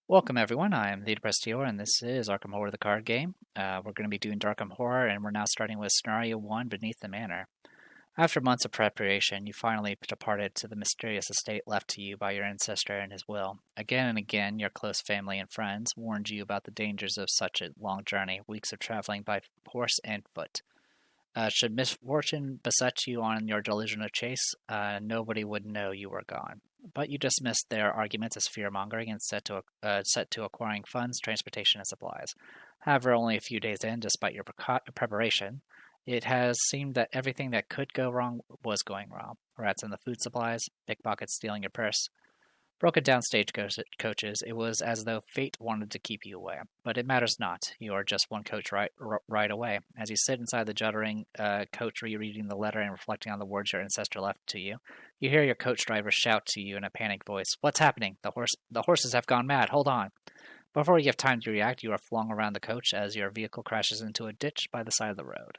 Welcome everyone, I am the Depressed Healer, and this is Arkham Horror the card game. We're going to be doing Darkham Horror, and we're now starting with Scenario 1, Beneath the Manor. After months of preparation, you finally departed to the mysterious estate left to you by your ancestor and his will. Again and again, your close family and friends warned you about the dangers of such a long journey, weeks of traveling by horse and foot. Should misfortune beset you on your delusional chase, nobody would know you were gone. But you dismissed their arguments as fear-mongering and set to acquiring funds, transportation, and supplies. However, only a few days in, despite your preparation, it has seemed that everything that could go wrong was going wrong. Rats in the food supplies, pickpockets stealing your purse, broken down stagecoaches. It was as though fate wanted to keep you away. But it matters not. You are just one coach right away. As you sit inside the juddering coach rereading the letter and reflecting on the words your ancestor left to you, you hear your coach driver shout to you in a panicked voice, "What's happening? The horses have gone mad. Hold on." Before you have time to react, you are flung around the coach as your vehicle crashes into a ditch by the side of the road.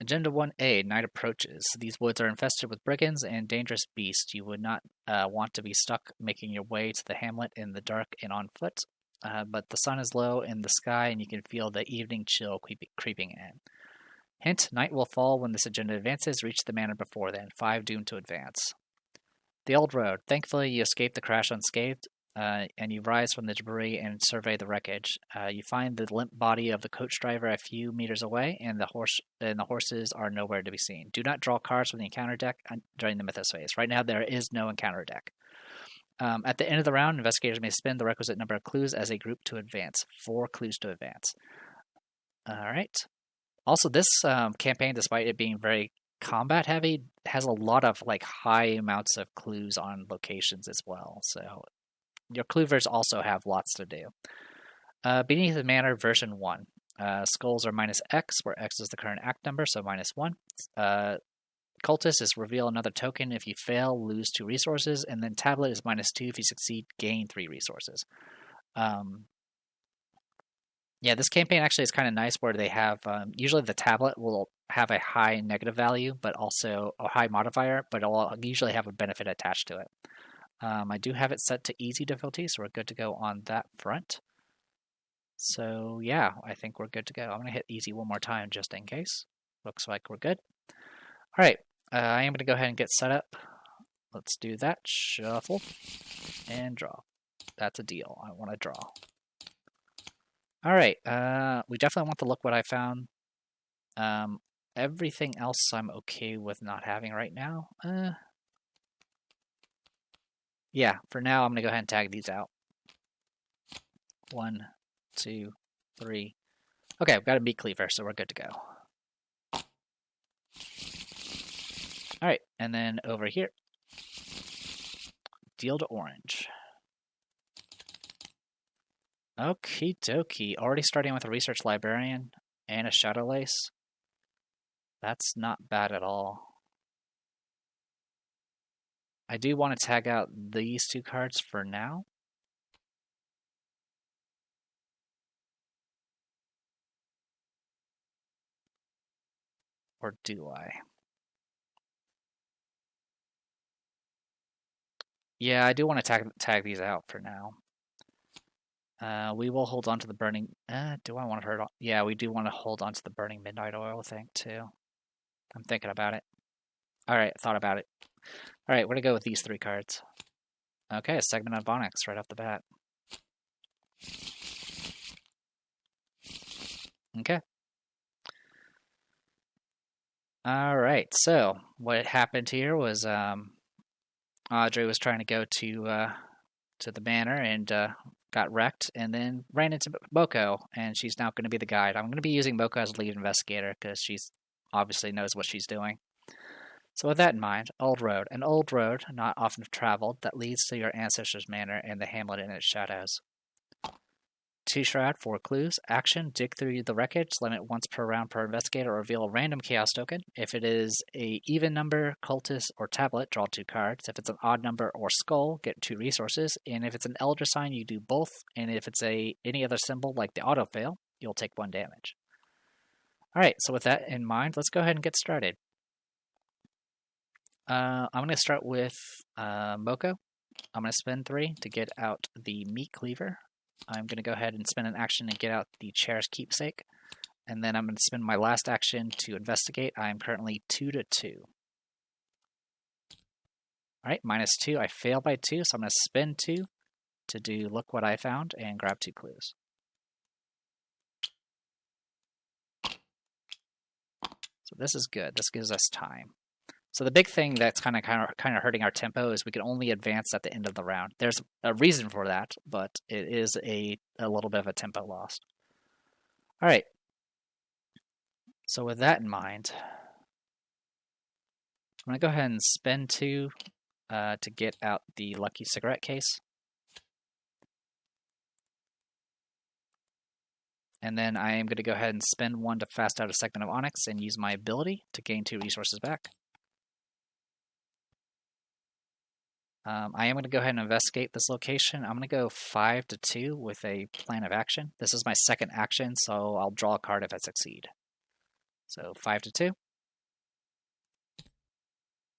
Agenda 1A, night approaches. These woods are infested with brigands and dangerous beasts. You would not want to be stuck making your way to the hamlet in the dark and on foot, but the sun is low in the sky and you can feel the evening chill creeping in. Hint, night will fall when this agenda advances. Reach the manor before then. 5 doomed to advance. The old road. Thankfully, you escaped the crash unscathed, and you rise from the debris and survey the wreckage. You find the limp body of the coach driver a few meters away, and the horses are nowhere to be seen. Do not draw cards from the encounter deck during the Mythos phase. Right now, there is no encounter deck. At the end of the round, investigators may spend the requisite number of clues as a group to advance. 4 clues to advance. All right. Also, this campaign, despite it being very combat heavy, has a lot of high amounts of clues on locations as well. So your cluevers also have lots to do. Beneath the Manor version 1. Skulls are minus X, where X is the current act number, so -1. Cultist is reveal another token. If you fail, lose 2 resources, and then Tablet is -2. If you succeed, gain 3 resources. Yeah, this campaign actually is kind of nice where they have, usually the tablet will have a high negative value, but also a high modifier, but it'll usually have a benefit attached to it. I do have it set to easy difficulty, so we're good to go on that front. So yeah, I think we're good to go. I'm going to hit easy one more time just in case. Looks like we're good. All right, I am going to go ahead and get set up. Let's do that. Shuffle and draw. That's a deal. I want to draw. All right, we definitely want to look what I found. Everything else I'm okay with not having right now. Yeah, for now I'm going to go ahead and tag these out. 1, 2, 3. Okay, I've got a meat cleaver, so we're good to go. All right, and then over here, deal to orange. Okie dokie. Already starting with a research librarian and a shadow lace. That's not bad at all. I do want to tag out these 2 cards for now. Or do I? Yeah, I do want to tag these out for now. We will hold on to the burning... do I want to hold on? Yeah, we do want to hold on to the burning midnight oil thing, too. I'm thinking about it. Alright, thought about it. Alright, we're going to go with these 3 cards. Okay, a segment of Onyx right off the bat. Okay. Alright, so what happened here was Audrey was trying to go to the manor and got wrecked, and then ran into Moko, and she's now going to be the guide. I'm going to be using Moko as lead investigator because she's obviously knows what she's doing. So with that in mind, old road. An old road, not often traveled, that leads to your ancestors' manor and the hamlet in its shadows. 2 shroud, 4 clues. Action, dig through the wreckage, limit once per round per investigator, or reveal a random chaos token. If it is a even number, cultist, or tablet, draw 2 cards. If it's an odd number or skull, get 2 resources. And if it's an elder sign, you do both. And if it's any other symbol like the auto fail, you'll take 1 damage. Alright, so with that in mind, let's go ahead and get started. I'm going to start with Moko. I'm going to spend 3 to get out the Meat Cleaver. I'm going to go ahead and spend an action to get out the Chair's Keepsake. And then I'm going to spend my last action to investigate. I am currently 2 to 2. Alright, -2. I fail by 2, so I'm going to spend 2 to do look what I found and grab 2 clues. So this is good. This gives us time. So the big thing that's kind of hurting our tempo is we can only advance at the end of the round. There's a reason for that, but it is a little bit of a tempo loss. All right. So with that in mind, I'm going to go ahead and spend 2 to get out the lucky cigarette case. And then I am going to go ahead and spend 1 to fast out a segment of Onyx and use my ability to gain 2 resources back. I am going to go ahead and investigate this location. I'm going to go 5 to 2 with a plan of action. This is my second action, so I'll draw a card if I succeed. So 5 to 2.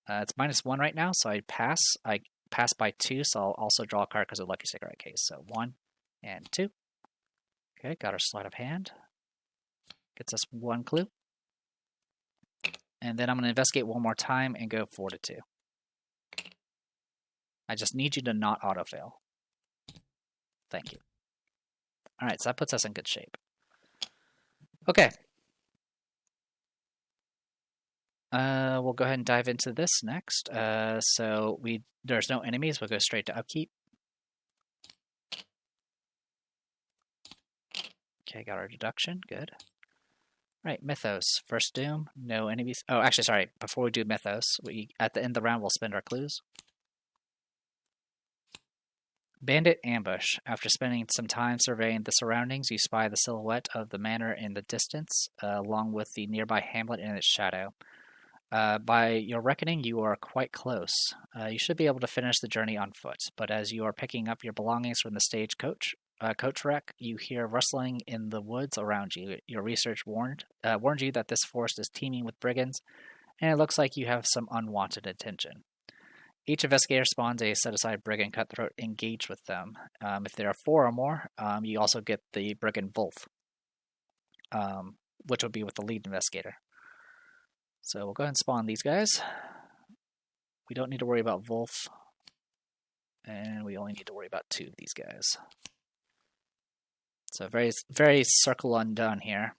It's -1 right now, so I pass. I pass by 2, so I'll also draw a card because of the lucky cigarette case. So 1 and 2. Okay, got our sleight of hand. Gets us 1 clue. And then I'm going to investigate one more time and go 4 to 2. I just need you to not auto-fail. Thank you. Alright, so that puts us in good shape. Okay. We'll go ahead and dive into this next. So there's no enemies, we'll go straight to upkeep. Okay, got our deduction, good. Alright, Mythos. First Doom, no enemies. Oh, actually, sorry, before we do Mythos, at the end of the round we'll spend our clues. Bandit Ambush. After spending some time surveying the surroundings, you spy the silhouette of the manor in the distance, along with the nearby hamlet in its shadow. By your reckoning, you are quite close. You should be able to finish the journey on foot, but as you are picking up your belongings from the stagecoach coach wreck, you hear rustling in the woods around you. Your research warned you that this forest is teeming with brigands, and it looks like you have some unwanted attention. Each investigator spawns a set-aside brigand cutthroat engaged with them. If there are 4 or more, you also get the brigand Wolf, which would be with the lead investigator. So we'll go ahead and spawn these guys. We don't need to worry about Wolf, and we only need to worry about 2 of these guys. So very, very circle undone here.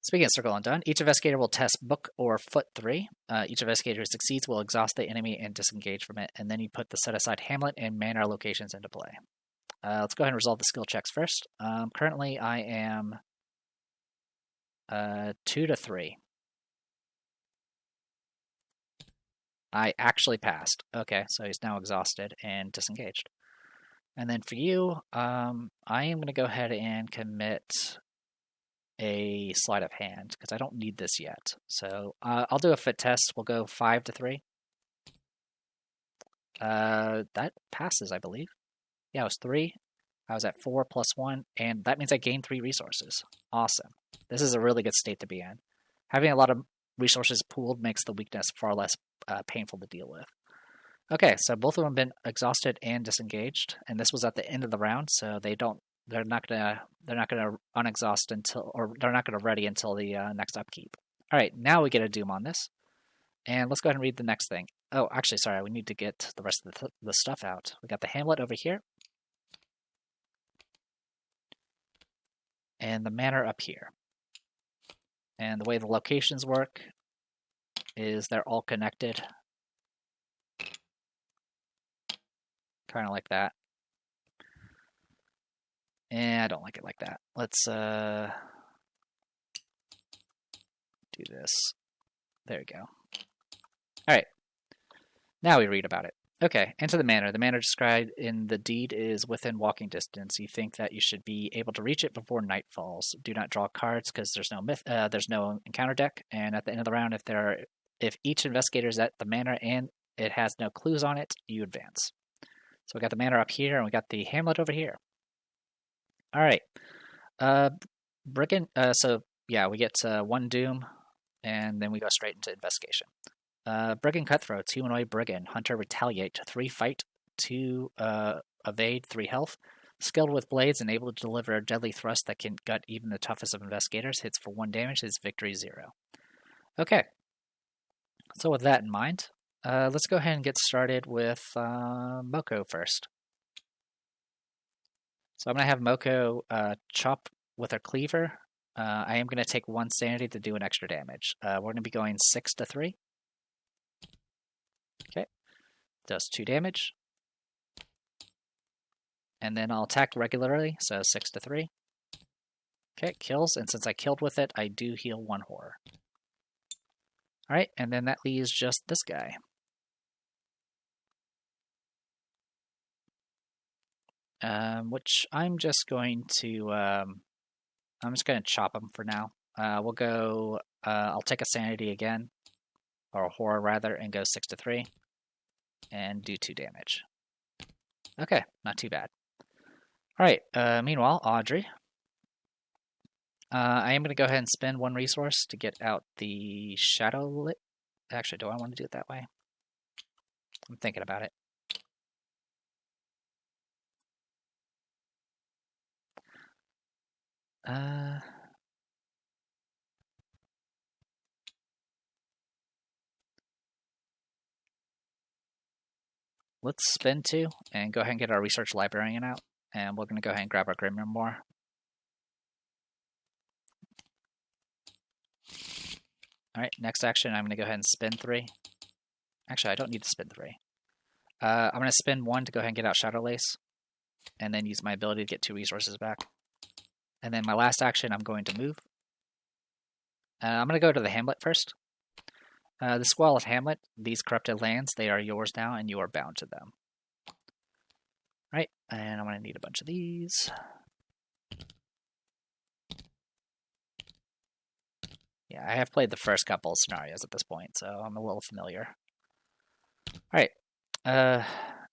Speaking of circle undone, each investigator will test book or foot 3. Each investigator who succeeds will exhaust the enemy and disengage from it, and then you put the set-aside hamlet and manor locations into play. Let's go ahead and resolve the skill checks first. Currently, I am 2 to 3. I actually passed. Okay, so he's now exhausted and disengaged. And then for you, I am going to go ahead and commit a sleight of hand because I don't need this yet. So I'll do a fit test. We'll go 5 to 3. That passes, I believe. Yeah, it was 3. I was at 4 plus 1, and that means I gained 3 resources. Awesome. This is a really good state to be in. Having a lot of resources pooled makes the weakness far less painful to deal with. Okay, so both of them have been exhausted and disengaged, and this was at the end of the round, so they're not gonna unexhaust until, or they're not gonna ready until the next upkeep. All right, now we get a doom on this, and let's go ahead and read the next thing. Oh, actually, sorry, we need to get the rest of the stuff out. We got the hamlet over here, and the manor up here. And the way the locations work is they're all connected. Kind of like that. And I don't like it like that. Let's do this. There we go. All right. Now we read about it. Okay, enter the manor. The manor described in the deed is within walking distance. You think that you should be able to reach it before night falls. Do not draw cards because there's no encounter deck. And at the end of the round, if each investigator is at the manor and it has no clues on it, you advance. So we got the manor up here, and we got the hamlet over here. All right. Brigand. So yeah, we get 1 doom and then we go straight into investigation. Brigand Cutthroats, Humanoid Brigand, Hunter Retaliate, 3 fight, 2 evade, 3 health. Skilled with blades and able to deliver a deadly thrust that can gut even the toughest of investigators. Hits for 1 damage, his victory 0. Okay, so with that in mind, let's go ahead and get started with Moko first. So I'm going to have Moko chop with her cleaver. I am going to take 1 sanity to do an extra damage. We're going to be going 6 to 3. Okay, does 2 damage. And then I'll attack regularly, so 6 to 3. Okay, kills, and since I killed with it, I do heal 1 horror. Alright, and then that leaves just this guy. Which I'm just going to chop him for now. We'll go, I'll take a sanity again, or a horror rather, and go 6 to 3, and do 2 damage. Okay, not too bad. Alright, meanwhile, Audrey. I am going to go ahead and spend 1 resource to get out the Shadow Lit. Actually, do I want to do it that way? I'm thinking about it. Let's spend 2 and go ahead and get our Research Librarian out. And we're going to go ahead and grab our Grim Memoir. Alright, next action, I'm going to go ahead and spend 3. Actually, I don't need to spend 3. I'm going to spend 1 to go ahead and get out Shadow Lace. And then use my ability to get 2 resources back. And then my last action, I'm going to move. I'm going to go to the Hamlet first. The Squall of Hamlet, these corrupted lands, they are yours now, and you are bound to them. Right, and I'm going to need a bunch of these. Yeah, I have played the first couple of scenarios at this point, so I'm a little familiar. Alright,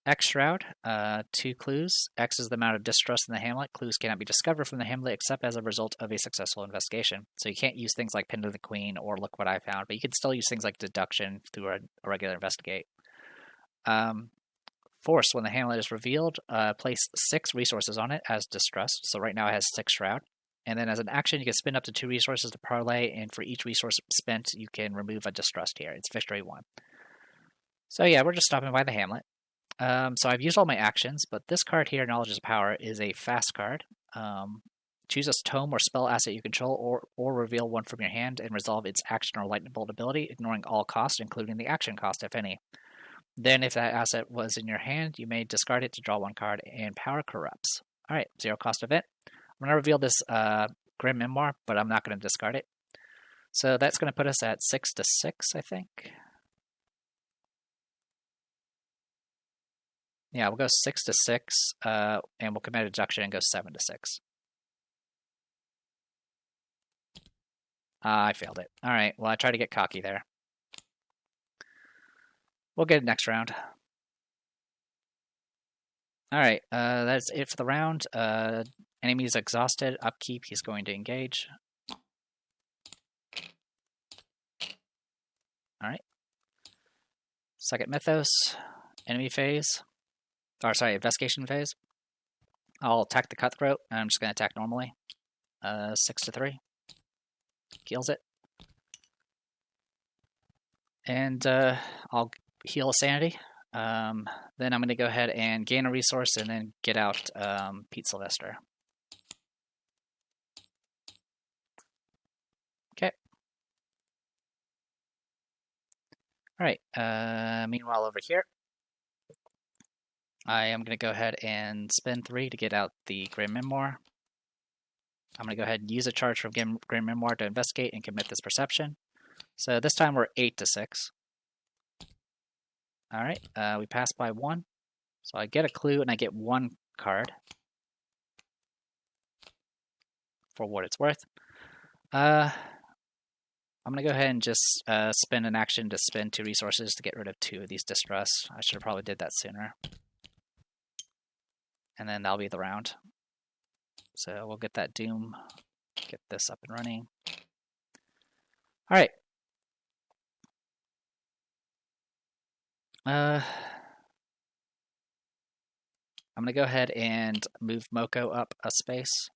X Shroud, 2 clues. X is the amount of distrust in the Hamlet. Clues cannot be discovered from the Hamlet except as a result of a successful investigation. So you can't use things like Pin to the Queen or Look What I Found, but you can still use things like Deduction through a regular investigate. Force, when the Hamlet is revealed, place 6 resources on it as distrust. So right now it has 6 Shroud. And then as an action, you can spend up to 2 resources to parlay, and for each resource spent, you can remove a distrust here. It's victory 1. So yeah, we're just stopping by the Hamlet. So I've used all my actions, but this card here, Knowledge is Power, is a fast card. Choose a tome or spell asset you control, or reveal one from your hand and resolve its action or lightning bolt ability, ignoring all costs, including the action cost, if any. Then, if that asset was in your hand, you may discard it to draw 1 card, and Power corrupts. Alright, 0 cost event. I'm going to reveal this Grim Memoir, but I'm not going to discard it. So that's going to put us at 6 to 6, I think. Yeah, we'll go 6 to 6, and we'll commit a deduction and go 7 to 6. I failed it. Alright, well, I tried to get cocky there. We'll get it next round. Alright, that's it for the round. Enemy is exhausted. Upkeep, he's going to engage. Alright. Second Mythos. Enemy phase. Or, sorry, investigation phase. I'll attack the Cutthroat, and I'm just going to attack normally. 6 to 3. Kills it. And I'll heal a sanity. Then I'm going to go ahead and gain a resource and then get out Pete Sylvester. Okay. Alright, meanwhile over here, I am going to go ahead and spend 3 to get out the Grim Memoir. I'm going to go ahead and use a charge from Grim Memoir to investigate and commit this perception. So this time we're 8 to 6. Alright, we pass by 1. So I get a clue and I get 1 card. For what it's worth. I'm going to go ahead and just spend an action to spend 2 resources to get rid of 2 of these distress. I should have probably did that sooner. And then that'll be the round. So we'll get that Doom, get this up and running. Alright, I'm gonna go ahead and move Moko up a space.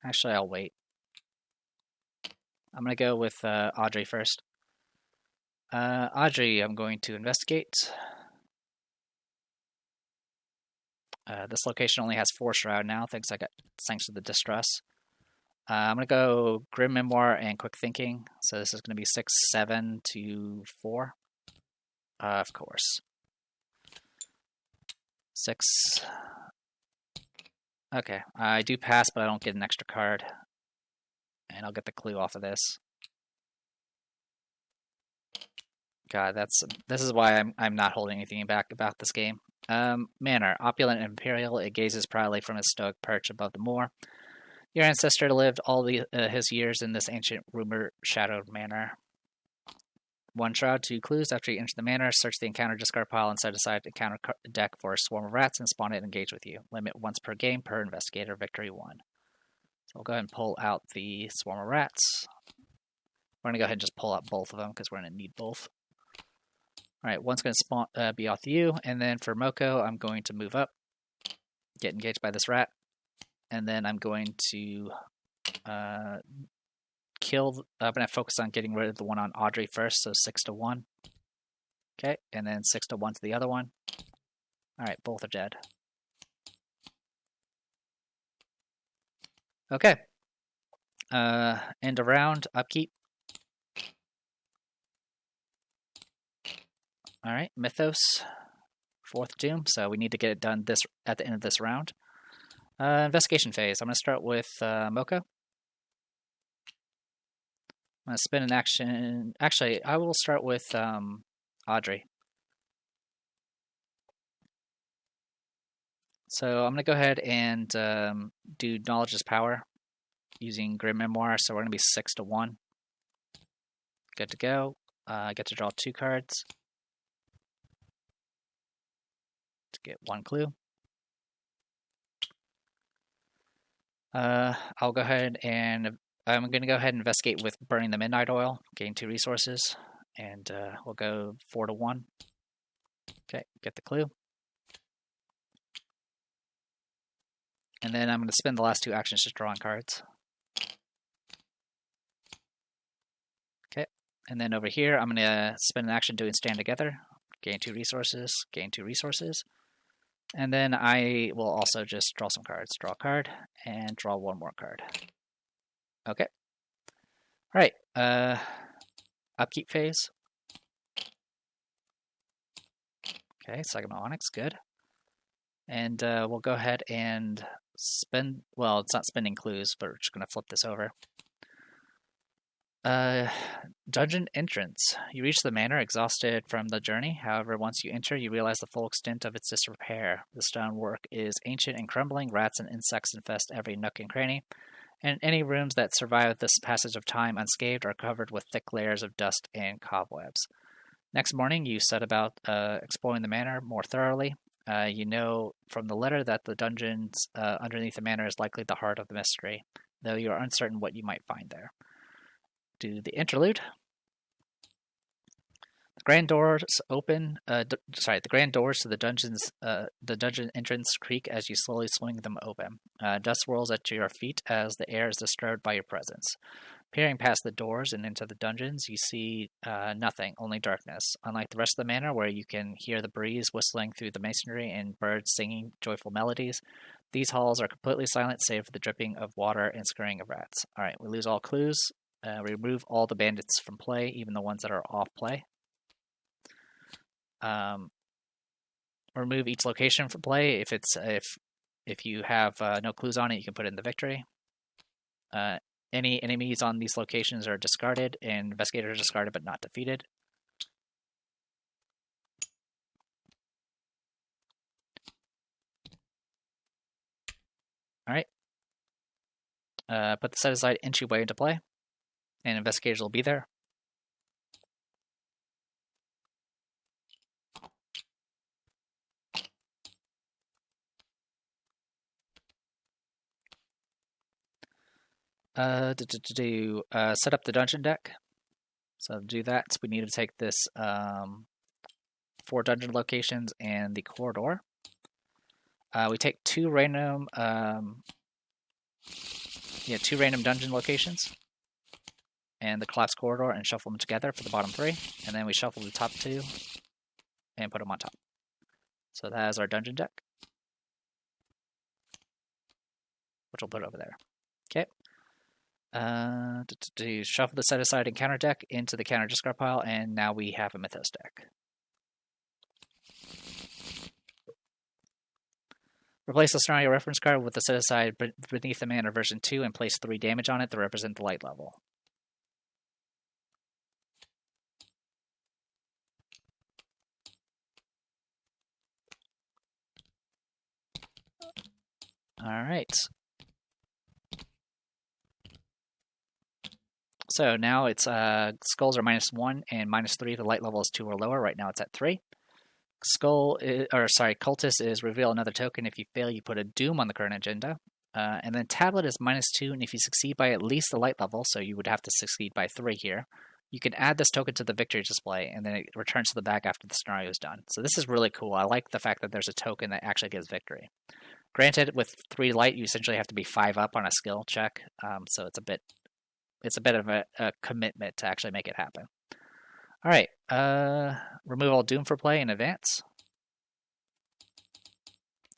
Actually, I'll wait. I'm gonna go with Audrey first. Audrey, I'm going to investigate. This location only has 4 shroud now, thanks to the distress. I'm gonna go Grim Memoir and Quick Thinking. So this is gonna be 6, 7 to 4. Of course. 6. Okay, I do pass, but I don't get an extra card. And I'll get the clue off of this. God, this is why I'm not holding anything back about this game. Manor, opulent and imperial, it gazes proudly from its stoic perch above the moor. Your ancestor lived all his years in this ancient, rumor-shadowed manor. 1 shroud, 2 clues. After you enter the manor, search the encounter discard pile and set aside encounter deck for a swarm of rats and spawn it and engage with you. Limit once per game per investigator. Victory 1. So we'll go ahead and pull out the swarm of rats. We're going to go ahead and just pull out both of them because we're going to need both. Alright, one's going to be off you, and then for Moko, I'm going to move up, get engaged by this rat, and then I'm going to I'm going to focus on getting rid of the one on Audrey first, so 6 to 1. Okay, and then 6 to 1 to the other one. Alright, both are dead. Okay. End of round, upkeep. Alright, Mythos, 4th Doom, so we need to get it done at the end of this round. Investigation phase. I'm going to start with Moko. I'm going to spin an action. Actually, I will start with Audrey. So I'm going to go ahead and do Knowledge is Power using Grim Memoir, so we're going to be 6 to 1. Good to go. I get to draw 2 cards to get 1 clue. I'll go ahead and I'm going to go ahead and investigate with burning the Midnight Oil, gain 2 resources, and we'll go 4 to 1. Okay, get the clue. And then I'm going to spend the last 2 actions just drawing cards. Okay, and then over here I'm going to spend an action doing Stand Together, gain 2 resources, gain 2 resources. And then I will also just draw some cards. Draw a card, and draw 1 more card. Okay. Alright, upkeep phase. Okay, Sagama Onyx, good. And we'll go ahead and spend, well, it's not spending clues, but we're just going to flip this over. Dungeon entrance. You reach the manor exhausted from the journey. However, once you enter, you realize the full extent of its disrepair. The stonework is ancient and crumbling. Rats and insects infest every nook and cranny. And any rooms that survive this passage of time unscathed are covered with thick layers of dust and cobwebs. Next morning, you set about exploring the manor more thoroughly. You know from the letter that the dungeons underneath the manor is likely the heart of the mystery, though you are uncertain what you might find there. Do the interlude. The grand doors open. The grand doors to the dungeon entrance creak as you slowly swing them open. Dust swirls at your feet as the air is disturbed by your presence. Peering past the doors and into the dungeons, you see nothing, only darkness. Unlike the rest of the manor, where you can hear the breeze whistling through the masonry and birds singing joyful melodies, these halls are completely silent save for the dripping of water and scurrying of rats. Alright, we lose all clues. Remove all the bandits from play, even the ones that are off play. Remove each location from play. If you have no clues on it, you can put it in the victory. Any enemies on these locations are discarded, and investigators are discarded but not defeated. Alright. Put the set aside entryway into play, and investigators will be there. Set up the dungeon deck. So to do that, we need to take this 4 dungeon locations and the corridor. We take 2 random dungeon locations and the collapsed corridor and shuffle them together for the bottom 3, and then we shuffle the top 2 and put them on top. So that is our dungeon deck, which we'll put over there. Okay. To shuffle the set aside encounter deck into the counter discard pile, and now we have a Mythos deck. Replace the scenario reference card with the set aside beneath the Manor version 2 and place 3 damage on it to represent the light level. Alright. So now it's skulls are -1 and -3. The light level is 2 or lower. Right now it's at 3. Cultist is reveal another token. If you fail, you put a doom on the current agenda. And then tablet is -2, and if you succeed by at least the light level, so you would have to succeed by 3 here, you can add this token to the victory display, and then it returns to the back after the scenario is done. So this is really cool. I like the fact that there's a token that actually gives victory. Granted, with 3 light, you essentially have to be 5 up on a skill check, so it's a bit of a commitment to actually make it happen. All right, remove all doom for play in advance.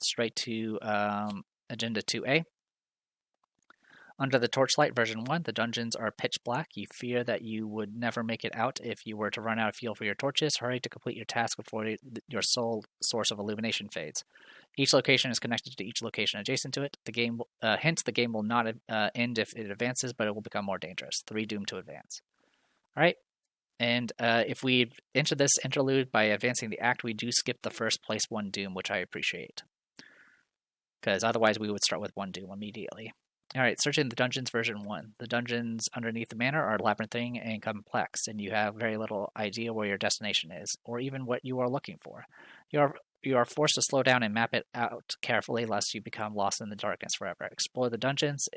Straight to Agenda 2A. Under the Torchlight version 1, the dungeons are pitch black. You fear that you would never make it out if you were to run out of fuel for your torches. Hurry to complete your task before your sole source of illumination fades. Each location is connected to each location adjacent to it. The game will not end if it advances, but it will become more dangerous. 3 doom to advance. All right. And if we enter this interlude by advancing the act, we do skip the first place 1 doom, which I appreciate. Because otherwise we would start with 1 doom immediately. Alright, searching the dungeons version 1. The dungeons underneath the manor are labyrinthine and complex, and you have very little idea where your destination is, or even what you are looking for. You are forced to slow down and map it out carefully, lest you become lost in the darkness forever. Explore the dungeons,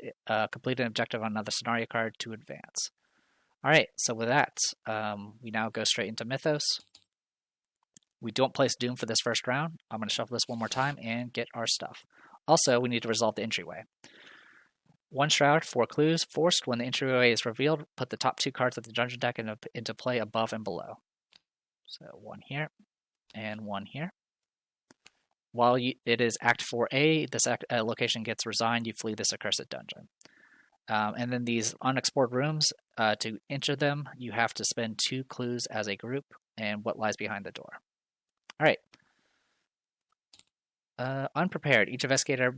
complete an objective on another scenario card to advance. Alright, so with that, we now go straight into Mythos. We don't place Doom for this first round. I'm going to shuffle this one more time and get our stuff. Also, we need to resolve the entryway. 1 shroud, 4 clues. Forced, when the entryway is revealed, put the top 2 cards of the dungeon deck into play above and below. So 1 here, and 1 here. While it is Act 4A, this location gets resigned, you flee this accursed dungeon. And then these unexplored rooms, to enter them, you have to spend 2 clues as a group, and what lies behind the door. Alright. Unprepared. Each investigator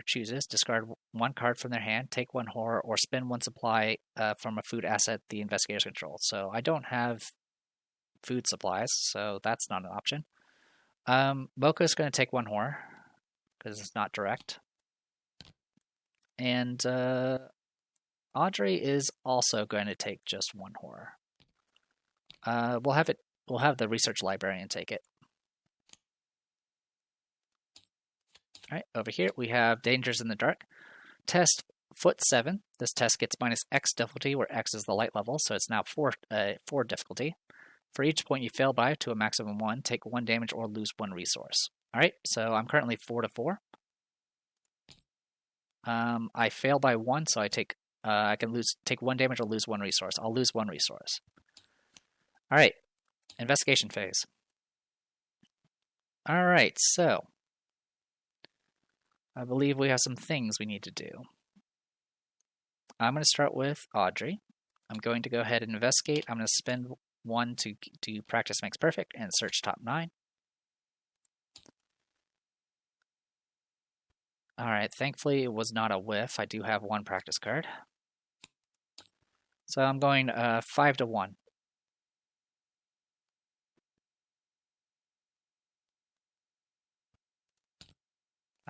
chooses, discard 1 card from their hand, take 1 horror, or spend 1 supply from a food asset the investigators control. So I don't have food supplies, so that's not an option. Mocha is going to take 1 horror, because it's not direct. And Audrey is also going to take just 1 horror. We'll have the research librarian take it. Alright, over here we have Dangers in the Dark. Test foot 7. This test gets -X difficulty, where X is the light level, so it's now 4 difficulty. For each point you fail by to a maximum 1, take 1 damage or lose 1 resource. Alright, so I'm currently 4 to 4. I fail by 1, so I can take 1 damage or lose 1 resource. I'll lose 1 resource. Alright, investigation phase. Alright, so I believe we have some things we need to do. I'm going to start with Audrey. I'm going to go ahead and investigate. I'm going to spend 1 to do Practice Makes Perfect and search top 9. Alright, thankfully it was not a whiff. I do have 1 practice card. So I'm going 5 to 1.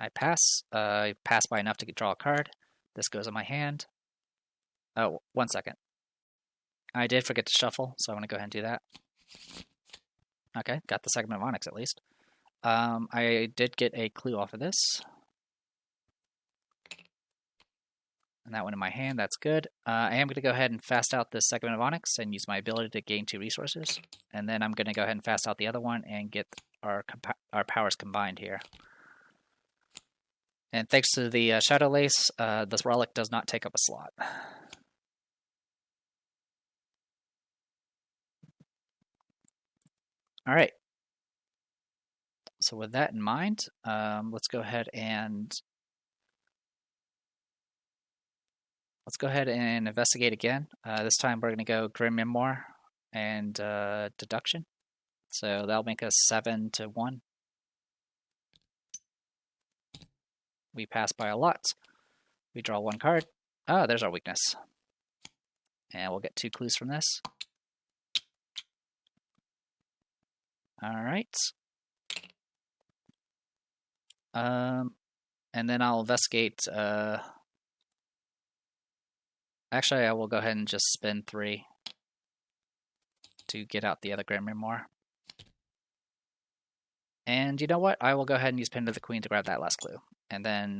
I pass. I pass by enough to draw a card. This goes in my hand. Oh, 1 second. I did forget to shuffle, so I'm going to go ahead and do that. Okay, got the Segment of Onyx at least. I did get a clue off of this. And that one in my hand, that's good. I am going to go ahead and fast out this segment of Onyx and use my ability to gain 2 resources. And then I'm going to go ahead and fast out the other one and get our powers combined here. And thanks to the Shadow Lace, this relic does not take up a slot. Alright. So with that in mind, let's go ahead and investigate again. This time we're going to go Grim Memoir and Deduction. So that'll make us 7 to 1. We pass by a lot. We draw 1 card. Ah, there's our weakness. And we'll get 2 clues from this. Alright. And then I'll investigate. Actually, I will go ahead and just spend 3 to get out the other Grand Memoir. And you know what? I will go ahead and use Pin to the Queen to grab that last clue. And then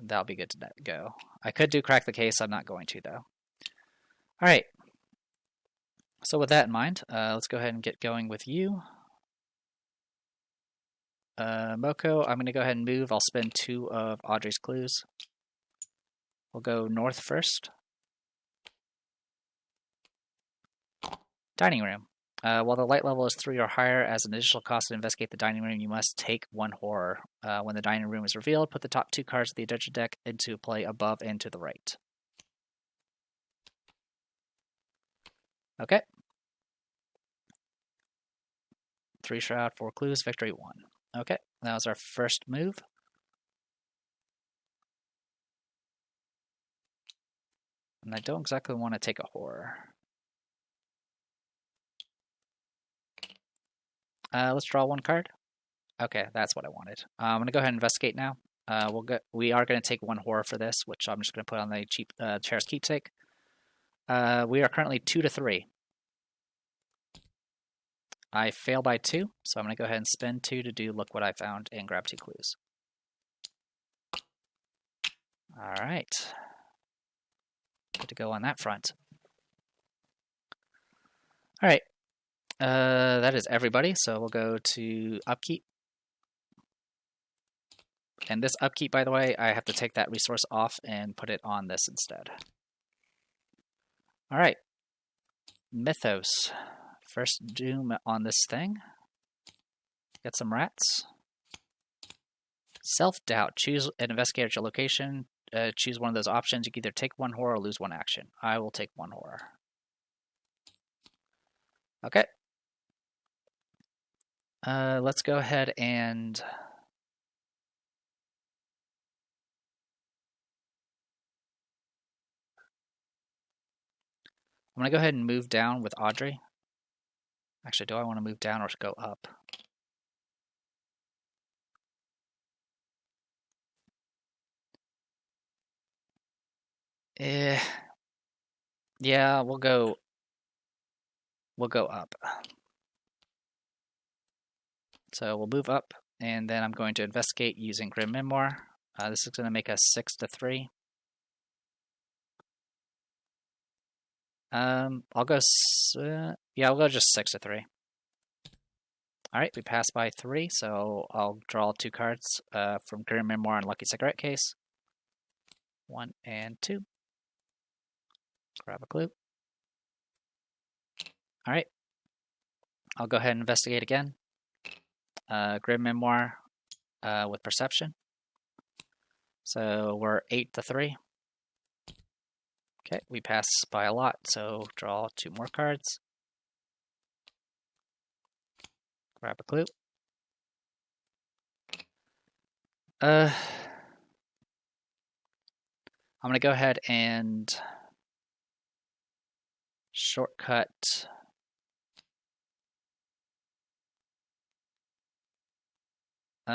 that'll be good to go. I could do Crack the Case. I'm not going to, though. Alright. So with that in mind, let's go ahead and get going with you. Moko, I'm going to go ahead and move. I'll spend 2 of Audrey's clues. We'll go north first. Dining room. While the light level is 3 or higher, as an additional cost to investigate the dining room, you must take 1 horror. When the dining room is revealed, put the top 2 cards of the adventure deck into play above and to the right. Okay. 3 shroud, 4 clues, victory 1. Okay, that was our first move. And I don't exactly want to take a horror. Let's draw 1 card. Okay, that's what I wanted. I'm going to go ahead and investigate now. We are going to take 1 horror for this, which I'm just going to put on the chair's keepsake. We are currently 2 to 3. I fail by 2, so I'm going to go ahead and spend 2 to do look what I found and grab 2 clues. Alright. Good to go on that front. Alright. That is everybody, so we'll go to Upkeep. And this Upkeep, by the way, I have to take that resource off and put it on this instead. Alright. Mythos. First doom on this thing. Get some rats. Self-doubt. Choose an investigator at your location. Choose one of those options. You can either take 1 horror or lose 1 action. I will take 1 horror. Okay. Let's go ahead and I'm going to go ahead and move down with Audrey. Actually, do I want to move down or go up? Yeah, we'll go up. So we'll move up, and then I'm going to investigate using Grim Memoir. This is going to make us 6 to 3. I'll go just 6 to 3. Alright, we pass by 3, so I'll draw 2 cards from Grim Memoir and Lucky Cigarette Case. 1 and 2. Grab a clue. Alright. I'll go ahead and investigate again. Grim Memoir with Perception. So we're 8 to 3. Okay, we pass by a lot, so draw 2 more cards. Grab a clue. I'm going to go ahead and shortcut. Do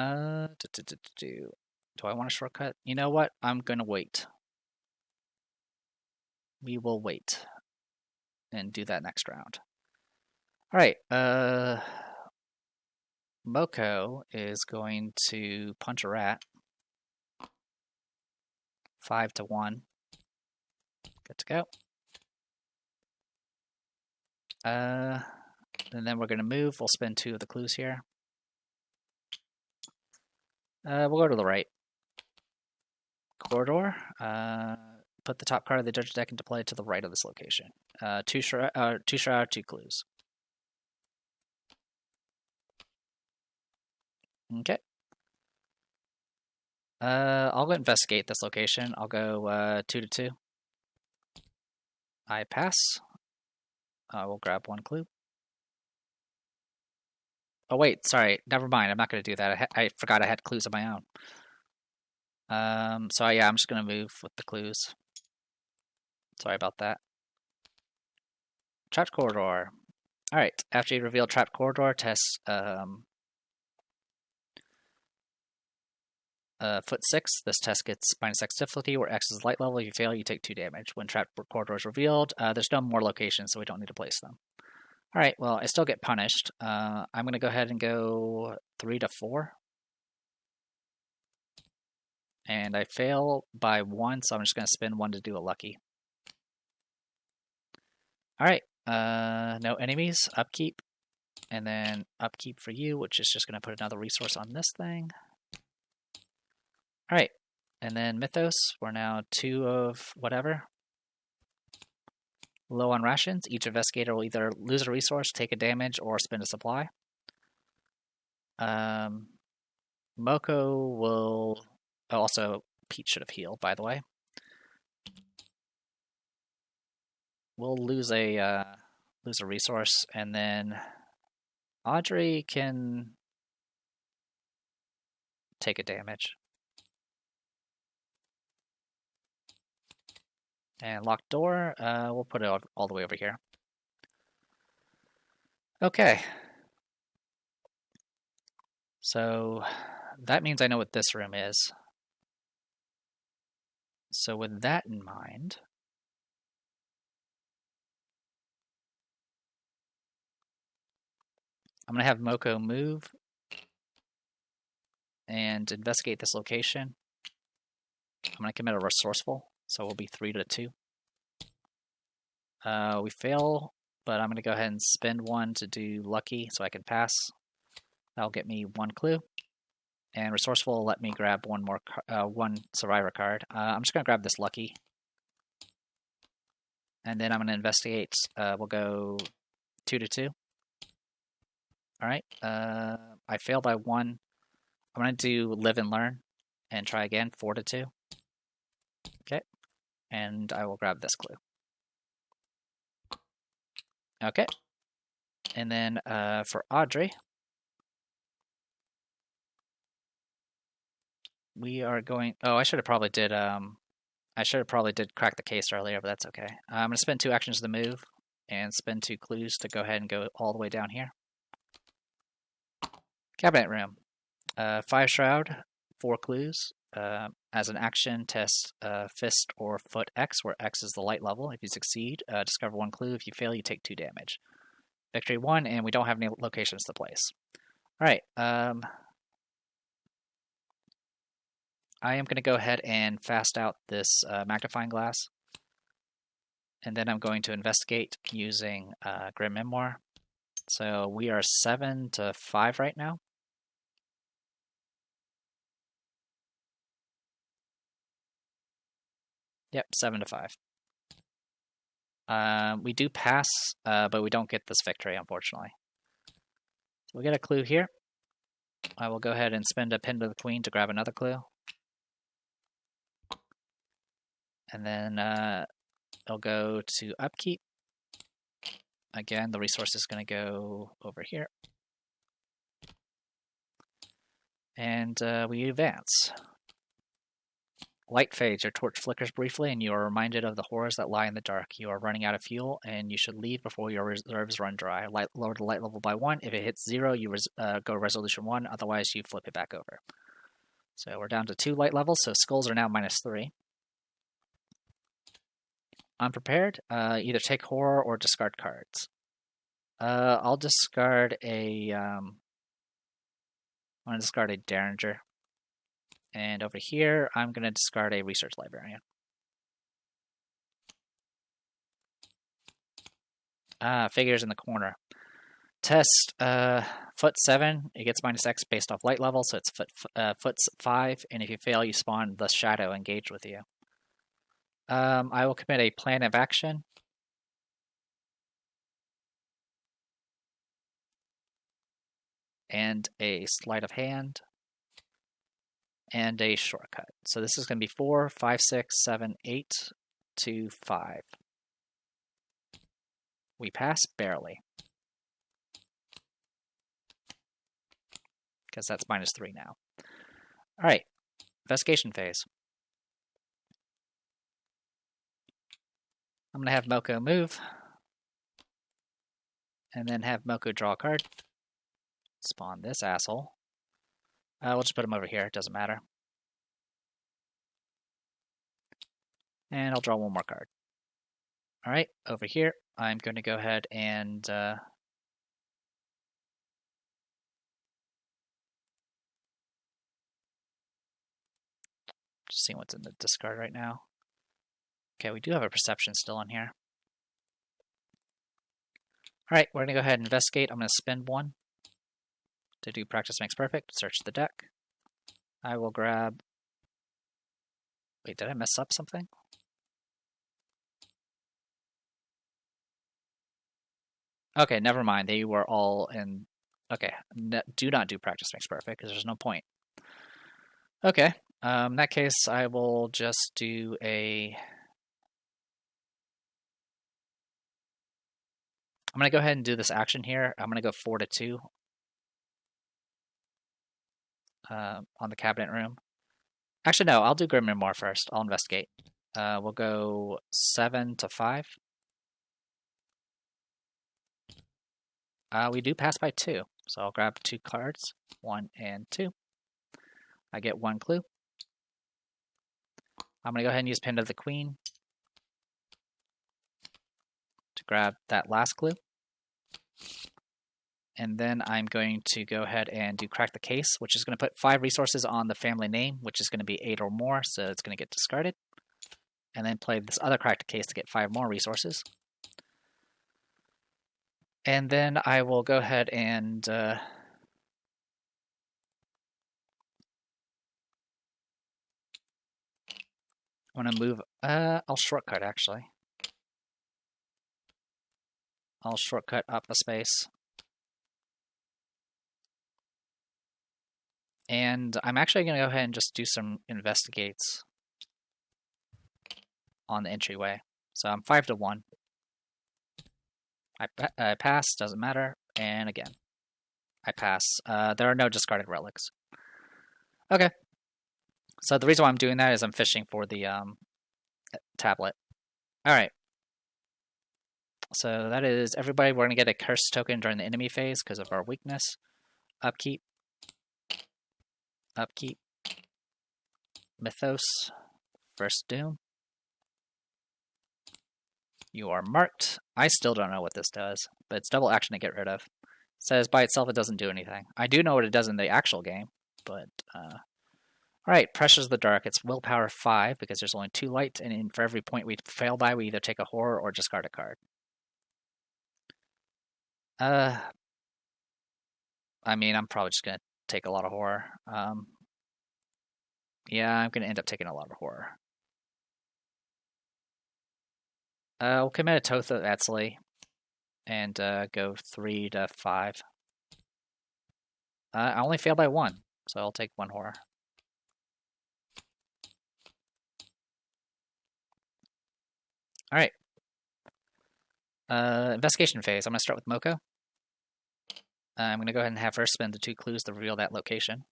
I want a shortcut? You know what? I'm going to wait. We will wait and do that next round. Alright, Moko is going to punch a rat. 5 to 1. Good to go. And then we're going to move. We'll spend 2 of the clues here. We'll go to the right. Corridor. Put the top card of the judge deck into play to the right of this location. 2 shroud, 2 clues. Okay. I'll go investigate this location. I'll go 2 to 2. I pass. We'll grab 1 clue. Oh wait, sorry. Never mind. I'm not going to do that. I forgot I had clues of my own. So yeah, I'm just going to move with the clues. Sorry about that. Trapped corridor. Alright, after you reveal trapped corridor, test foot 6. This test gets -X difficulty, where X is light level. If you fail, you take 2 damage. When trapped corridor is revealed, there's no more locations, so we don't need to place them. Alright, well, I still get punished. I'm going to go ahead and go 3 to 4. And I fail by 1, so I'm just going to spend 1 to do a lucky. Alright, no enemies, upkeep. And then upkeep for you, which is just going to put another resource on this thing. Alright, and then Mythos, we're now 2 of whatever. Low on rations, each investigator will either lose a resource, take a damage, or spend a supply. Moko will... Oh, also, Pete should have healed, by the way. We'll lose a resource, and then Audrey can take a damage. And locked door, we'll put it all the way over here. Okay. So that means I know what this room is. So with that in mind, I'm going to have Moko move and investigate this location. I'm going to commit a resourceful, so we'll be 3 to 2. We fail, but I'm going to go ahead and spend 1 to do lucky so I can pass. That'll get me 1 clue. And resourceful will let me grab 1 survivor card. I'm just going to grab this lucky. And then I'm going to investigate. We'll go 2 to 2. Alright. I failed by 1. I'm going to do live and learn and try again. 4 to 2. Okay. And I will grab this clue. Okay. And then for Audrey, we are going... Oh, I should have probably did crack the case earlier, but that's okay. I'm going to spend 2 actions to move and spend 2 clues to go ahead and go all the way down here. Cabinet room. 5 shroud, 4 clues. As an action, test fist or foot X, where X is the light level. If you succeed, discover 1 clue. If you fail, you take 2 damage. Victory 1, and we don't have any locations to place. Alright, I am going to go ahead and fast out this magnifying glass. And then I'm going to investigate using Grim Memoir. So we are 7 to 5 right now. Yep, 7 to 5. We do pass, but we don't get this victory, unfortunately. So we get a clue here. I will go ahead and spend a pin to the queen to grab another clue. And then it'll go to upkeep. Again, the resource is going to go over here. And we advance. Light fades, your torch flickers briefly, and you are reminded of the horrors that lie in the dark. You are running out of fuel, and you should leave before your reserves run dry. Lower the light level by 1. If it hits 0, you go resolution 1. Otherwise, you flip it back over. So we're down to 2 light levels, so skulls are now -3. Unprepared, either take horror or discard cards. I'll discard a... I'm going to discard a Derringer. And over here, I'm going to discard a research librarian. Figures in the corner. Test foot 7. It gets -X based off light level, so it's foot 5. And if you fail, you spawn the shadow engaged with you. I will commit a plan of action. And a sleight of hand. And a shortcut. So this is going to be 4, 5, 6, 7, 8, 2, 5. We pass barely. Because that's -3 now. Alright, investigation phase. I'm going to have Moko move. And then have Moko draw a card. Spawn this asshole. We'll just put him over here, it doesn't matter. And I'll draw one more card. Alright, over here, I'm going to go ahead and just see what's in the discard right now. Okay, we do have a perception still on here. Alright, we're going to go ahead and investigate. I'm going to spend 1 to do practice makes perfect. Search the deck. I will grab... Wait, did I mess up something? Okay, never mind. They were all in... Okay, do not do practice makes perfect, because there's no point. Okay, in that case, I will just do a... I'm going to go ahead and do this action here. I'm going to go 4 to 2 on the cabinet room. Actually, no, I'll do Grim Memoir first. I'll investigate. We'll go 7 to 5. We do pass by 2, so I'll grab 2 cards, 1 and 2. I get 1 clue. I'm going to go ahead and use Pen of the Queen to grab that last clue. And then I'm going to go ahead and do Crack the Case, which is going to put 5 resources on the family name, which is going to be 8 or more, so it's going to get discarded. And then play this other Crack the Case to get 5 more resources. And then I will go ahead and I want to move. I'll shortcut actually. I'll shortcut up a space. And I'm actually going to go ahead and just do some investigates on the entryway. So I'm 5 to 1. I pass, doesn't matter. And again, I pass. There are no discarded relics. Okay. So the reason why I'm doing that is I'm fishing for the tablet. Alright. So that is everybody. We're going to get a curse token during the enemy phase because of our weakness. Upkeep. Upkeep. Mythos. First Doom. You are marked. I still don't know what this does, but it's double action to get rid of. It says by itself it doesn't do anything. I do know what it does in the actual game, but... Alright, Pressures of the Dark. It's willpower 5 because there's only 2 light, and for every point we fail by, we either take a horror or discard a card. I mean, I'm probably just going to take a lot of horror. Yeah, I'm going to end up taking a lot of horror. We'll commit a Toth of Etzli and go 3 to 5. I only failed by 1, so I'll take 1 horror. Alright. Investigation phase. I'm going to start with Moko. I'm going to go ahead and have her spend the 2 clues to reveal that location.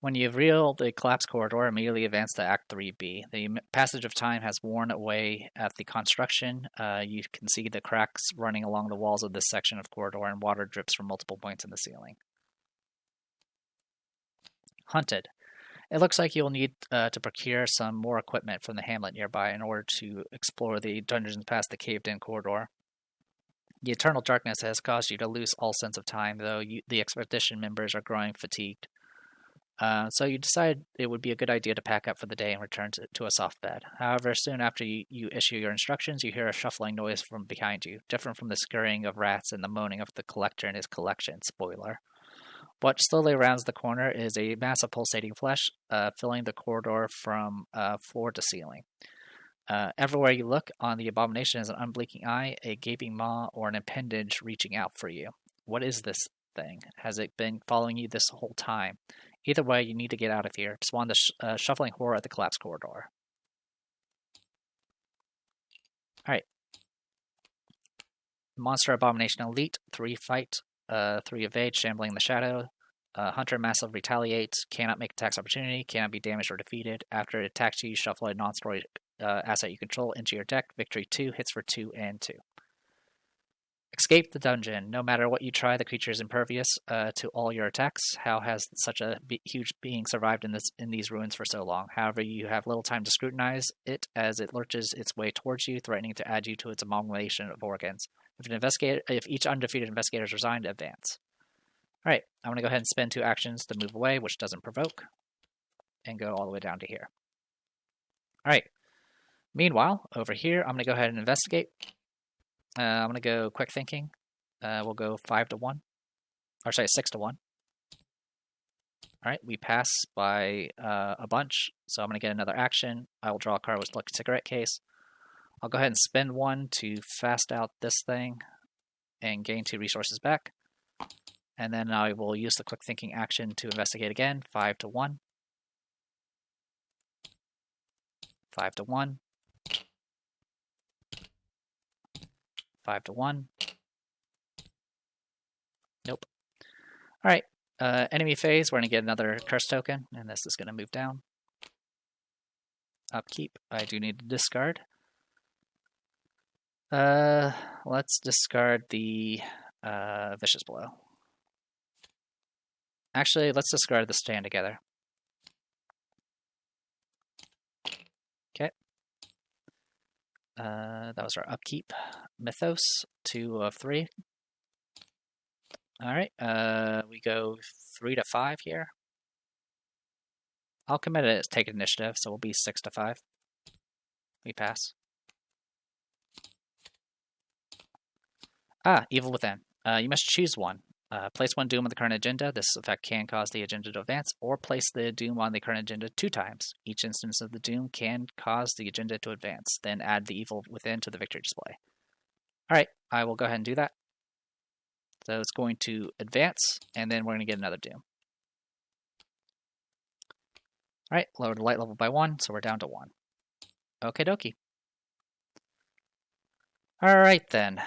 When you've revealed the collapsed corridor, immediately advance to Act 3B. The passage of time has worn away at the construction. You can see the cracks running along the walls of this section of corridor, and water drips from multiple points in the ceiling. Hunted. It looks like you'll need to procure some more equipment from the hamlet nearby in order to explore the dungeons past the caved-in corridor. The eternal darkness has caused you to lose all sense of time, though the expedition members are growing fatigued. So you decide it would be a good idea to pack up for the day and return to a soft bed. However, soon after you issue your instructions, you hear a shuffling noise from behind you, different from the scurrying of rats and the moaning of the collector and his collection. Spoiler. What slowly rounds the corner is a mass of pulsating flesh, filling the corridor from floor to ceiling. Everywhere you look on the abomination is an unblinking eye, a gaping maw, or an appendage reaching out for you. What is this thing? Has it been following you this whole time? Either way, you need to get out of here. Spawn the shuffling horror at the collapsed corridor. Alright. Monster Abomination Elite, 3 fight, 3 evade, shambling in the shadow. Hunter Massive retaliates, cannot make attacks opportunity, cannot be damaged or defeated. After it attacks you, you shuffle a non-story asset you control into your deck. Victory 2, hits for 2 and 2. Escape the dungeon. No matter what you try, the creature is impervious to all your attacks. How has such a huge being survived in these ruins for so long? However, you have little time to scrutinize it as it lurches its way towards you, threatening to add you to its abomination of organs. If each undefeated investigator is resigned, advance. Alright, I'm going to go ahead and spend 2 actions to move away, which doesn't provoke, and go all the way down to here. Alright, meanwhile, over here, I'm going to go ahead and investigate. I'm going to go quick thinking. We'll go 5 to 1. Or sorry, 6 to 1. Alright, we pass by a bunch, so I'm going to get another action. I will draw a card with Lucky Cigarette Case. I'll go ahead and spend 1 to fast out this thing and gain 2 resources back. And then I will use the quick thinking action to investigate again. 5 to 1. 5 to 1. 5 to 1. Nope. Alright. Enemy phase, we're going to get another curse token, and this is going to move down. Upkeep, I do need to discard. Let's discard the Vicious Blow. Actually, let's discard the Stand Together. Okay. That was our upkeep. Mythos, 2 of 3. Alright, we go 3 to 5 here. I'll commit it as take initiative, so we'll be 6 to 5. We pass. Evil Within. You must choose one. Place 1 Doom on the current agenda. This effect can cause the agenda to advance, or place the Doom on the current agenda 2 times. Each instance of the Doom can cause the agenda to advance. Then add the Evil Within to the victory display. Alright, I will go ahead and do that. So it's going to advance, and then we're going to get another Doom. Alright, lower the light level by 1, so we're down to 1. Okie dokie. Alright then.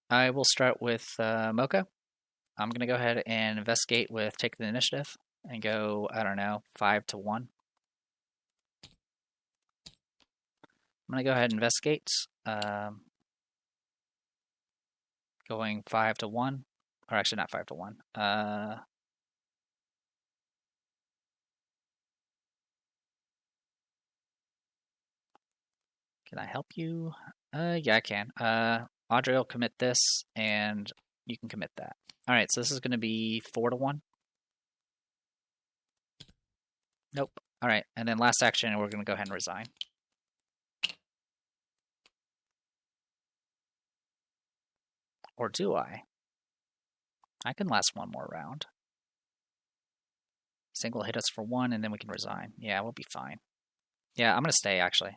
I will start with Moko. I'm going to go ahead and investigate with Take the Initiative and go, I don't know, 5 to 1. I'm going to go ahead and investigate. Going 5 to 1. Or actually, not 5 to 1. Can I help you? Yeah, I can. Audrey will commit this, and you can commit that. Alright, so this is going to be 4 to 1. Nope. Alright, and then last action, we're going to go ahead and resign. Or do I? I can last one more round. Single hit us for 1, and then we can resign. Yeah, we'll be fine. Yeah, I'm going to stay, actually.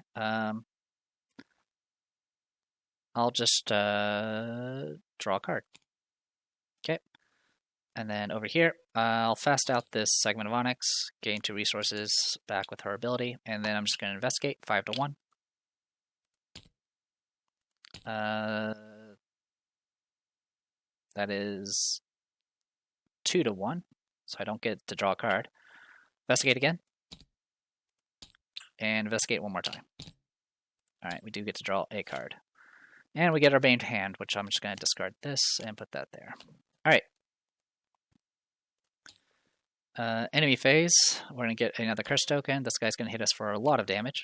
I'll just draw a card. Okay. And then over here, I'll fast out this Segment of Onyx, gain 2 resources back with her ability, and then I'm just going to investigate 5 to 1. That is 2 to 1, so I don't get to draw a card. Investigate again. And investigate one more time. Alright, we do get to draw a card. And we get our Baned Hand, which I'm just going to discard this and put that there. Alright. Enemy phase. We're going to get another curse token. This guy's going to hit us for a lot of damage.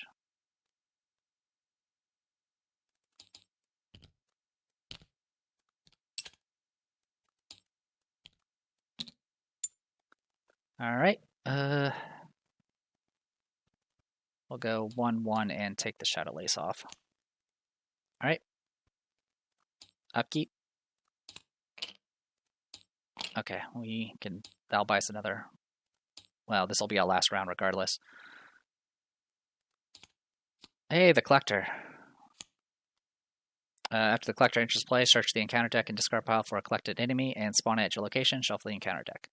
Alright. We'll go 1-1 and take the Shadow Lace off. Alright. Upkeep. Okay, that'll buy us another. Well, this will be our last round regardless. Hey, the Collector. After the Collector enters play, search the encounter deck and discard pile for a collected enemy and spawn it at your location. Shuffle the encounter deck.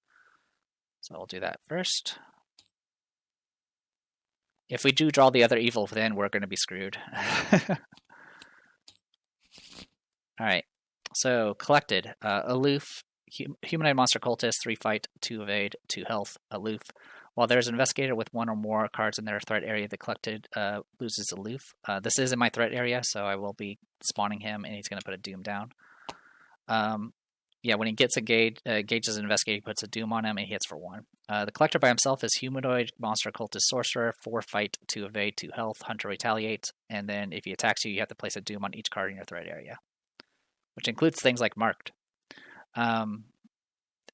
So we'll do that first. If we do draw the other Evil Within, we're going to be screwed. Alright, so collected. Aloof. Humanoid Monster Cultist, 3 fight, 2 evade, 2 health, aloof. While there's an investigator with 1 or more cards in their threat area, the collected loses aloof. This is in my threat area, so I will be spawning him, and he's going to put a doom down. Yeah, when he gets engages an investigator, he puts a doom on him, and he hits for 1. The collector by himself is Humanoid Monster Cultist Sorcerer, 4 fight, 2 evade, 2 health, Hunter Retaliate, and then if he attacks you, you have to place a doom on each card in your threat area, which includes things like Marked.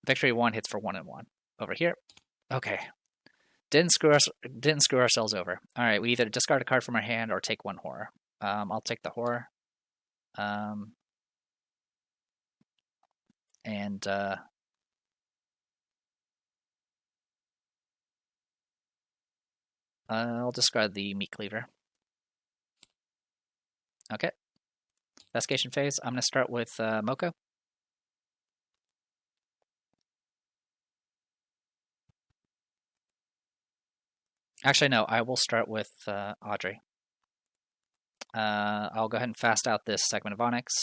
Victory 1 hits for 1 and 1. Over here. Okay. Didn't screw ourselves over. Alright, we either discard a card from our hand or take 1 horror. I'll take the horror. I'll discard the Meat Cleaver. Okay. Investigation phase. I'm going to start with Moko. Actually, no, I will start with Audrey. I'll go ahead and fast out this Segment of Onyx.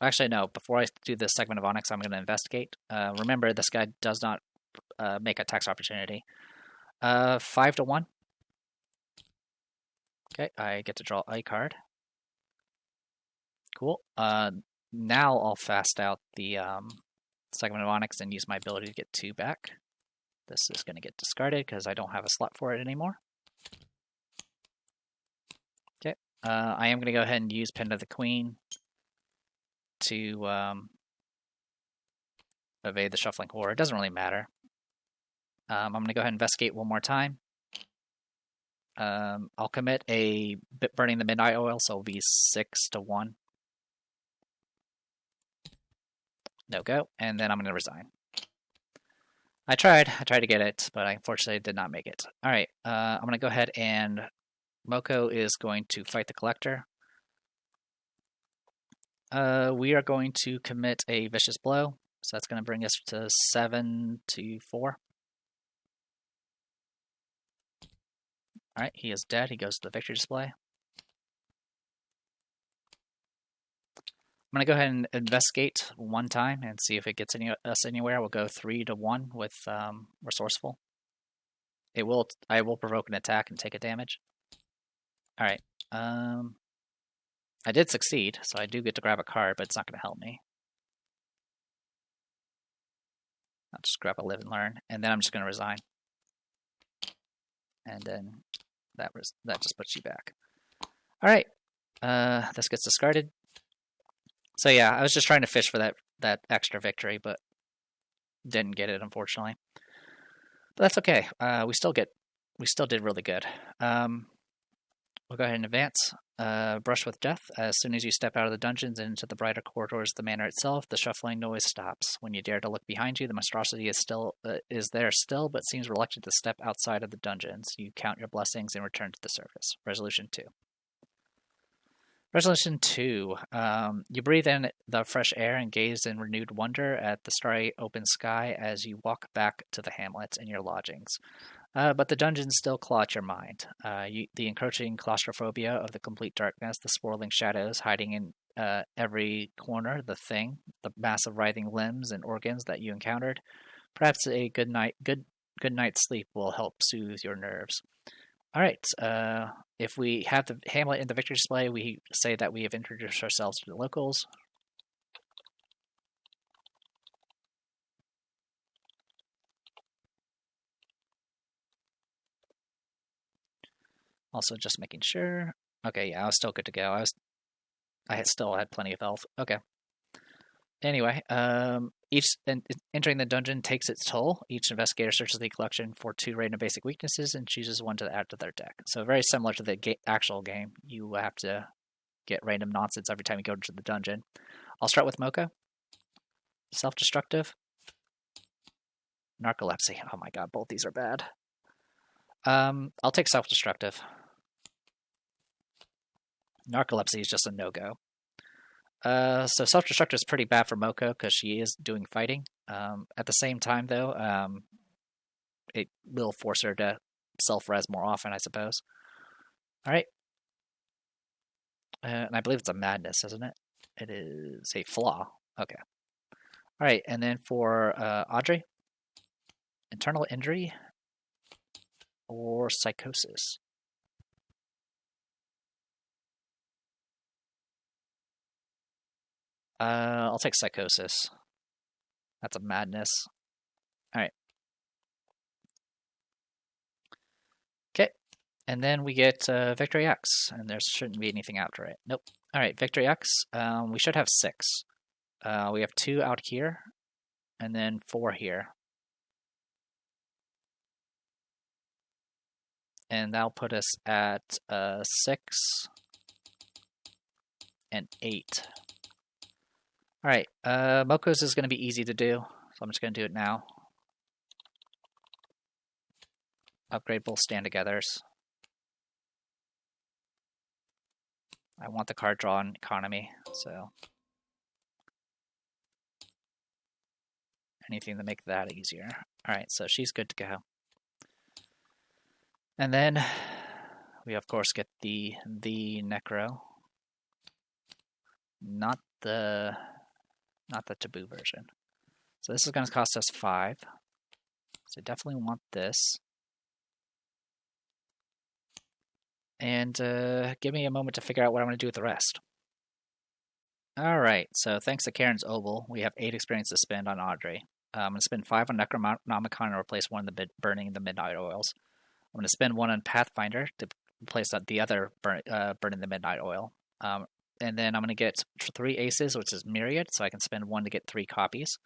Actually, no, before I do this Segment of Onyx, I'm going to investigate. Remember, this guy does not make a tax opportunity. 5 to 1. Okay, I get to draw a card. Cool. Now I'll fast out the Segment of Onyx and use my ability to get 2 back. This is going to get discarded because I don't have a slot for it anymore. Okay, I am going to go ahead and use Pen of the Queen to evade the Shuffling Horror. It doesn't really matter. I'm going to go ahead and investigate one more time. I'll commit a Burning the Midnight Oil, so it'll be 6 to 1. No go, and then I'm going to resign. I tried to get it, but I unfortunately did not make it. Alright, I'm going to go ahead and Moko is going to fight the Collector. We are going to commit a Vicious Blow, so that's going to bring us to 7 to 4. Alright, he is dead. He goes to the victory display. I'm going to go ahead and investigate one time and see if it gets us anywhere. We'll go 3 to 1 with Resourceful. I will provoke an attack and take a damage. Alright. I did succeed, so I do get to grab a card, but it's not going to help me. I'll just grab a Live and Learn, and then I'm just going to resign. And then that just puts you back. Alright. This gets discarded. So yeah, I was just trying to fish for that extra victory, but didn't get it, unfortunately. But that's okay. We still did really good. We'll go ahead and advance. Brush with Death. As soon as you step out of the dungeons and into the brighter corridors of the manor itself, the shuffling noise stops. When you dare to look behind you, the monstrosity is there still, but seems reluctant to step outside of the dungeons. You count your blessings and return to the surface. Resolution 2. Resolution 2. You breathe in the fresh air and gaze in renewed wonder at the starry open sky as you walk back to the hamlet and your lodgings. But the dungeons still claw at your mind. The encroaching claustrophobia of the complete darkness, the swirling shadows hiding in every corner, the massive writhing limbs and organs that you encountered. Perhaps a good night's sleep will help soothe your nerves. All right. If we have the hamlet in the victory display, we say that we have introduced ourselves to the locals. Also, just making sure. Okay, yeah, I was still good to go. I still had plenty of health. Okay. Anyway, entering the dungeon takes its toll. Each investigator searches the collection for 2 random basic weaknesses and chooses one to add to their deck. So very similar to the actual game. You have to get random nonsense every time you go to the dungeon. I'll start with Moko. Self-destructive. Narcolepsy. Oh my god, both these are bad. I'll take self-destructive. Narcolepsy is just a no-go. So self-destructive is pretty bad for Moko because she is doing fighting. At the same time, though, it will force her to self-res more often, I suppose. All right. And I believe it's a madness, isn't it? It is a flaw. Okay. All right, and then for Audrey, internal injury or psychosis. I'll take psychosis. That's a madness. All right. Okay, and then we get Victory X, and there shouldn't be anything after it. Nope. All right, Victory X. We should have 6. We have 2 out here, and then 4 here. And that'll put us at 6 and 8. All right, Moko's is going to be easy to do, so I'm just going to do it now. Upgrade both stand-togethers. I want the card draw in economy, so anything to make that easier. All right, so she's good to go. And then we of course get the Necro, not the taboo version. So this is going to cost us 5. So definitely want this. And give me a moment to figure out what I'm going to do with the rest. All right, so thanks to Karen's Oval, we have 8 experience to spend on Audrey. I'm going to spend 5 on Necronomicon and replace 1 in the Burning the Midnight Oils. I'm going to spend 1 on Pathfinder to replace the other Burning the Midnight Oil. And then I'm going to get 3 aces, which is Myriad, so I can spend 1 to get 3 copies.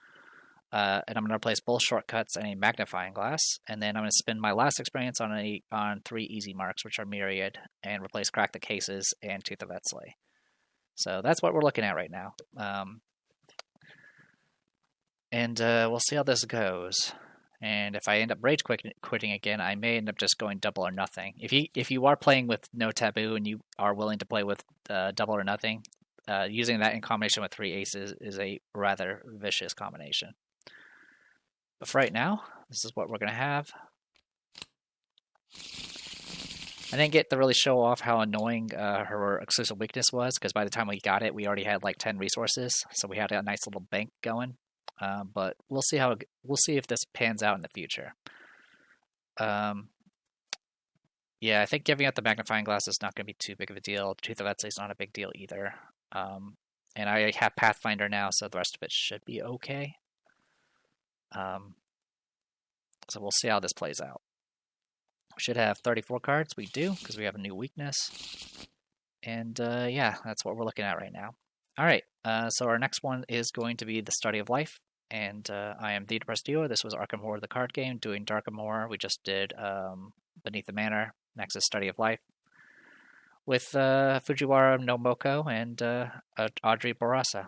And I'm going to replace both shortcuts and a magnifying glass. And then I'm going to spend my last experience on 3 easy marks, which are Myriad, and replace Crack the Cases and Tooth of Etsley. So that's what we're looking at right now. And we'll see how this goes. And if I end up rage quitting again, I may end up just going double or nothing. If you are playing with no taboo and you are willing to play with double or nothing, using that in combination with 3 aces is a rather vicious combination. But for right now, this is what we're going to have. I didn't get to really show off how annoying her exclusive weakness was, because by the time we got it, we already had like 10 resources, so we had a nice little bank going. But we'll see if this pans out in the future. Yeah, I think giving out the magnifying glass is not going to be too big of a deal. Tooth of Etsley is not a big deal either. And I have Pathfinder now, so the rest of it should be okay. So we'll see how this plays out. We should have 34 cards. We do, because we have a new weakness. And yeah, that's what we're looking at right now. All right, so our next one is going to be the Study of Life. And I am the Depressed Duo. This was Arkham Horror, the card game, doing Darkham Horror. We just did Beneath the Manor. Next is Study of Life. With Fujiwara no Moko and Audrey Barasa.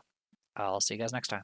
I'll see you guys next time.